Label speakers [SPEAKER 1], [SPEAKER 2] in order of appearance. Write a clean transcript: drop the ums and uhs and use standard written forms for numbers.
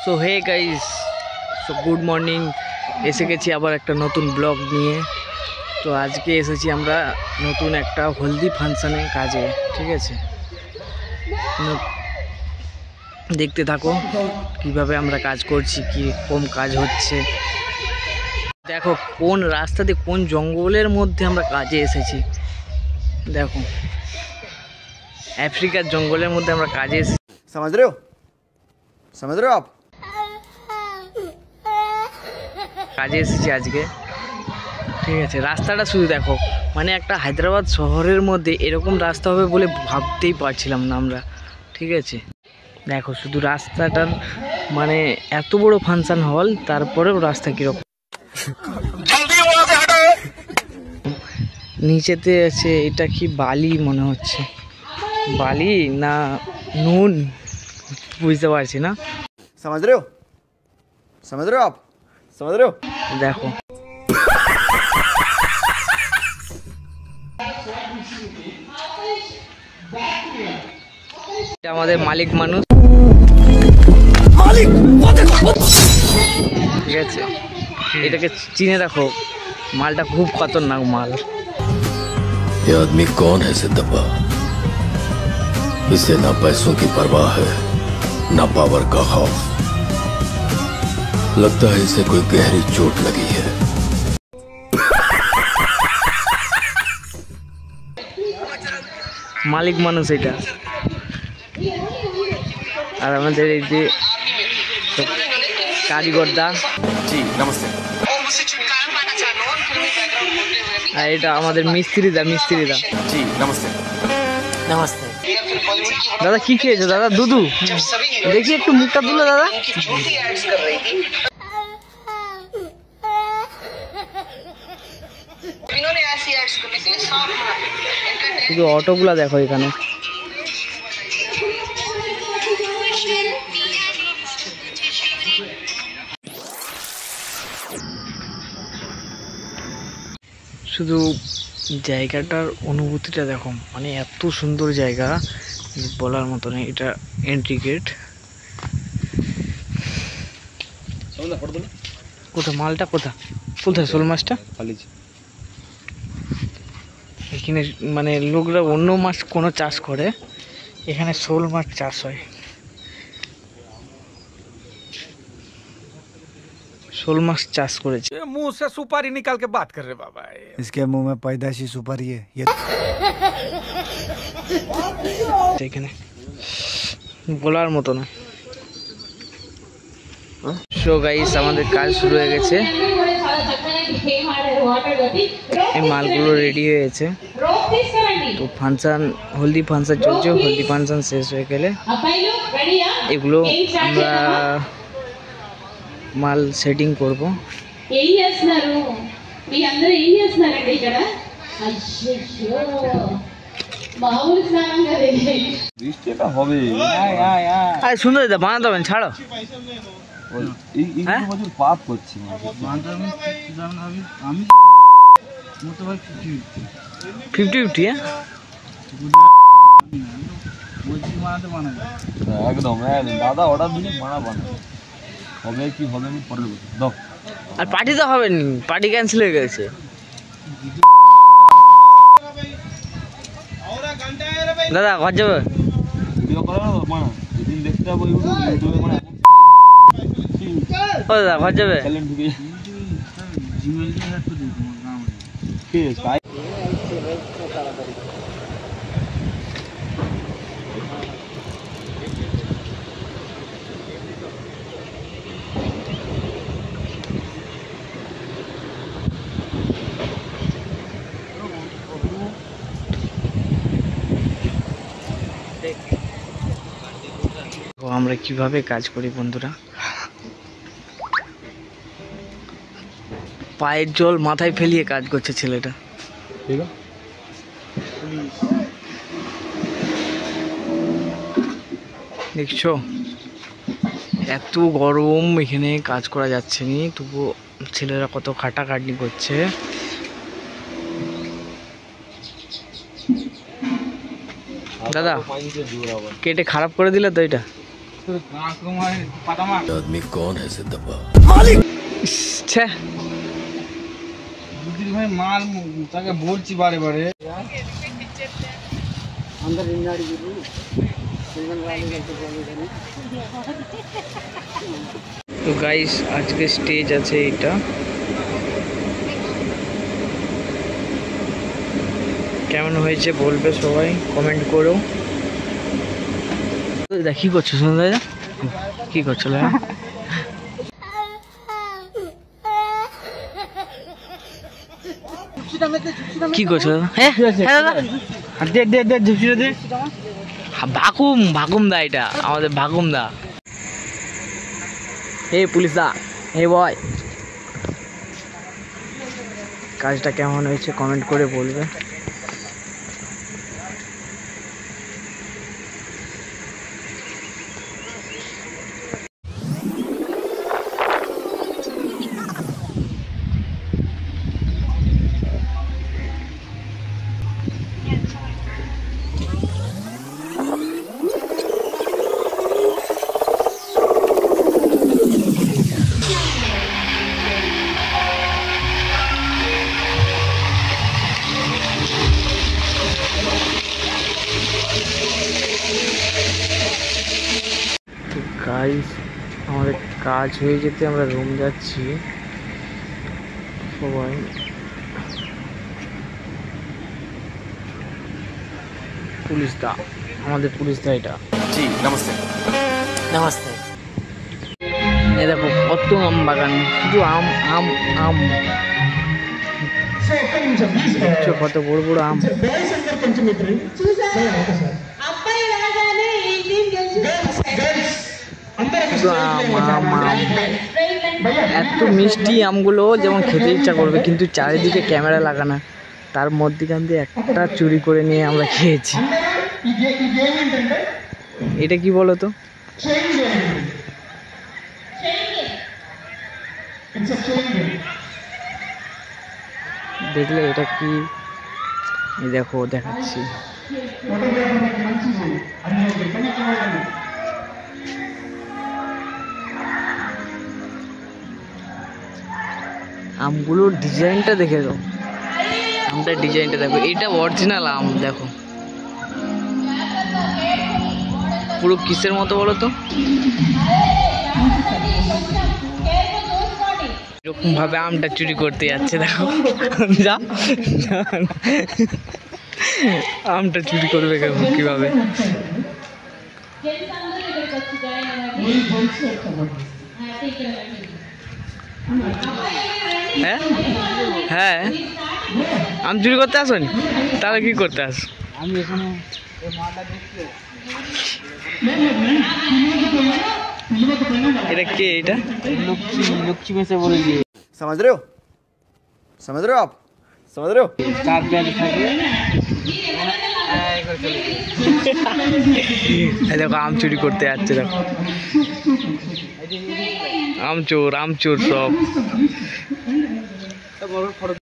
[SPEAKER 1] So hey guys, so good morning. এসে গেছি আবার একটা নতুন ব্লগ নিয়ে। তো আজকে এসেছি আমরা নতুন একটা হলদি ফাংশানে কাজে, ঠিক আছে? দেখতে থাকো কিভাবে আমরা কাজ করছি, কি কম কাজ হচ্ছে। দেখো কোন রাস্তা দিয়ে, কোন জঙ্গলের মধ্যে আমরা কাজে এসেছি। দেখো আফ্রিকার জঙ্গলের মধ্যে আমরা কাজে এসেছি।
[SPEAKER 2] समझ रहे हो आप?
[SPEAKER 1] কাজে এসেছি আজকে, ঠিক আছে? রাস্তাটা শুধু দেখো, মানে একটা হায়দ্রাবাদ শহরের মধ্যে এরকম রাস্তা হবে বলে ভাবতেই পারছিলাম না আমরা, ঠিক আছে? দেখো শুধু রাস্তাটার, মানে এত বড় ফাংশন হল, তারপরেও রাস্তা কীরকম। নিচেতে আছে, এটা কি বালি মনে হচ্ছে, বালি না নুন বুঝতে পারছি না।
[SPEAKER 2] समझ रहे हो आप? समझ रहे हो?
[SPEAKER 1] দেখো এটা আমাদের মালিক মানুষ, ঠিক আছে? এটাকে চিনে রাখো, মালটা খুব খতরনাক মাল।
[SPEAKER 3] ये आदमी कौन है सिद्धप्पा? इसे ना पैसों की परवाह है, ना पावर का खौफ। लगता है इसे कोई गहरी चोट लगी है।
[SPEAKER 1] মালিক মানুষ এটা। আর আমাদের এই যে কারিগরদা,
[SPEAKER 2] जी नमस्ते।
[SPEAKER 1] আর এটা আমাদের মিস্ত্রিদা।
[SPEAKER 2] जी नमस्ते।
[SPEAKER 1] নমস্তে দাদা, কি খেয়েছো দাদা? দুধু দেখি একটু মুখটা তুলে দাদা। শুধু অটোগুলা দেখো এখানে। শুধু জায়গাটার অনুভূতিটা দেখো, মানে এত সুন্দর জায়গা বলার মতো নেই। এটা এন্ট্রি গেট। কোথায় মালটা, কোথায় শোল মাছটা? এখানে মানে লোকরা অন্য মাছ কোনো চাষ করে, এখানে শোল মাছ চাষ হয়। शोल माछ चाष करेছে।
[SPEAKER 4] मुंह से सुपारी निकाल के बात कर रहे बाबा।
[SPEAKER 5] इसके मुंह में पैदाइशी सुपारी है ये।
[SPEAKER 1] এখানে বলার মতো না। সো গাইস, আমাদের কাজ শুরু হয়ে গেছে। এই মালগুলো রেডি হয়ে গেছে। তো ফাংশন, হলদি ফাংশন চলছে। হলদি ফাংশন শেষ হয়ে গেলে এগুলো আমরা মাল সেটিং করব।
[SPEAKER 6] ఏం చేస్తున్నారు మీ అందరూ? ఏం చేస్తున్నారండి ఇక్కడ? అయ్యో మామూలు స్నానం కదా ఇది।
[SPEAKER 7] বৃষ্টিটা হবে।
[SPEAKER 1] আরে সুন্দর দাদা, বানাতে হবে, ছাড়ো।
[SPEAKER 7] এই বছর পাপ করছি আমি
[SPEAKER 1] 50-50।
[SPEAKER 7] একদম দাদা অর্ডার দিলে মানা বানা হবে। কি হবে আমি পরে বলবো। দাও।
[SPEAKER 1] আর পার্টি তো হবে নি, পার্টি ক্যান্সেল হয়ে গেছে। দাদা ঘর যাবে?
[SPEAKER 7] ভিডিও করা মানা যেদিন দেখতে হবে ইউটিউবে মানে
[SPEAKER 1] ও দাদা ঘর যাবে?
[SPEAKER 7] চ্যালেঞ্জ ঢুকে জিমেল দিয়ে হ্যাক করে দিই তোমার নাম। ঠিক আছে।
[SPEAKER 1] আমরা কিভাবে কাজ করি বন্ধুরা, পায়ের জল মাথায় ফেলিয়ে কাজ করছে ছেলেটা। দেখছো এত গরম, এখানে কাজ করা যাচ্ছে না, তবুও ছেলেরা কত খাটাখাটনি করছে। দাদা কেটে খারাপ করে দিলে তো এটা।
[SPEAKER 3] आदमी कौन है सिद्धप्पा?
[SPEAKER 1] ছ্যা,
[SPEAKER 7] ভাই মাল তাকে বলছি বারে বারে।
[SPEAKER 1] তো গাইস আজকে স্টেজ আছে এটা, কেমন হয়েছে বলবে সবাই, কমেন্ট করো। দাদা কি করছো? শোনো দাদা, কি করছো দাদা? কি করছো দাদা? হ্যাঁ দাদা, ভাকুম ভাকুম দা, এটা আমাদের ভাকুম দা। হে পুলিশ দা, হে বয়, কাজটা কেমন হয়েছে কমেন্ট করে বলবে। গাইস আমাদের কাজ হয়ে যেতে আমরা রুম যাচ্ছি সবাই। পুলিশ দা, আমাদের পুলিশ দা এটা।
[SPEAKER 2] जी नमस्ते।
[SPEAKER 1] নমস্তে। এই দেখো কত আম বাগান, শুধু আম আম আম, দেখছো কত বড় বড় আম।
[SPEAKER 6] అబ్బాయి రాగానే ఈ టీం గెలిచి
[SPEAKER 1] শুধু আম আম আম, এত মিষ্টি আমগুলো যেমন খেতে ইচ্ছা করবে, কিন্তু চারিদিকে ক্যামেরা লাগানো, তার মধ্যখান দিয়ে একটা চুরি করে নিয়ে আমরা খেয়েছি। এটা কি বলো তো? দেখলে এটা কি? এই দেখো দেখাচ্ছি, আমগুলোর ডিজাইনটা দেখে দাও, আমটার ডিজাইনটা দেখো, এটা অরিজিনাল আম দেখো, পুরো কিসের মতো বলো তো? এরকম ভাবে আমটা চুরি করতে যাচ্ছে দেখো, যা আমটা চুরি করবে কিভাবে? হ্যাঁ হ্যাঁ, আম চুরি করতে আসনি, তাহলে কি করতে আস? আমি এখানে এটা কে? এটা লক্ষ্মী, লক্ষ্মী মেসে বলে দিয়ে।
[SPEAKER 2] समझ रहे हो? समझ रहे हो आप? समझ रहे हो?
[SPEAKER 1] চার পেঁয়াজ থাকে। দেখো আম চুরি করতে যাচ্ছে, দেখো আম চোর সব।